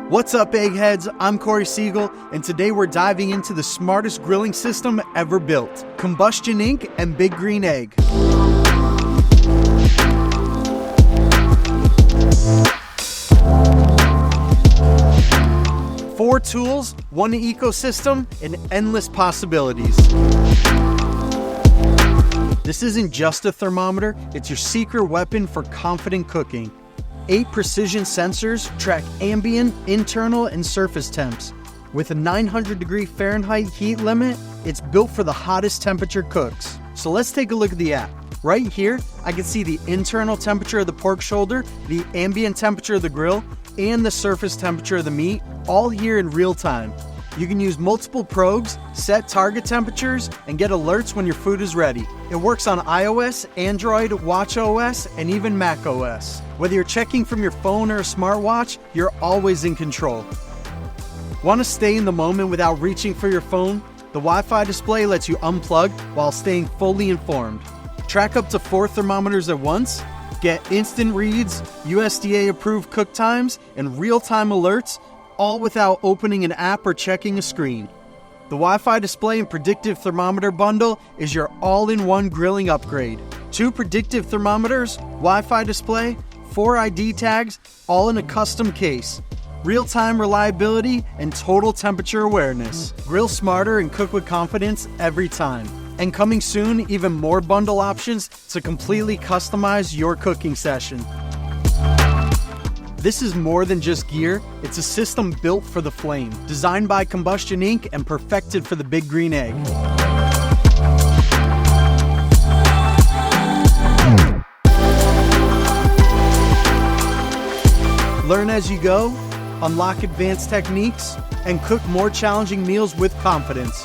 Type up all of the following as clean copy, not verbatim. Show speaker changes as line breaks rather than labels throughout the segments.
What's up, eggheads? I'm Corey Siegel, and today we're diving into the smartest grilling system ever built, Combustion Inc. and Big Green Egg. Four tools, one ecosystem, and endless possibilities. This isn't just a thermometer, it's your secret weapon for confident cooking. 8 precision sensors track ambient, internal, and surface temps. With a 900-degree Fahrenheit heat limit, it's built for the hottest temperature cooks. So let's take a look at the app. Right here, I can see the internal temperature of the pork shoulder, the ambient temperature of the grill, and the surface temperature of the meat, all here in real time. You can use multiple probes, set target temperatures, and get alerts when your food is ready. It works on iOS, Android, watchOS, and even macOS. Whether you're checking from your phone or a smartwatch, you're always in control. Want to stay in the moment without reaching for your phone? The Wi-Fi display lets you unplug while staying fully informed. Track up to 4 thermometers at once, get instant reads, USDA-approved cook times, and real-time alerts, all without opening an app or checking a screen. The Wi-Fi display and predictive thermometer bundle is your all-in-one grilling upgrade. 2 predictive thermometers, Wi-Fi display, 4 ID tags, all in a custom case. Real-time reliability and total temperature awareness. Grill smarter and cook with confidence every time. And coming soon, even more bundle options to completely customize your cooking session. This is more than just gear, it's a system built for the flame, designed by Combustion Inc. and perfected for the Big Green Egg. Learn as you go, unlock advanced techniques, and cook more challenging meals with confidence.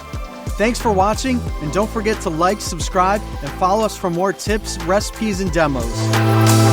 Thanks for watching, and don't forget to like, subscribe, and follow us for more tips, recipes, and demos.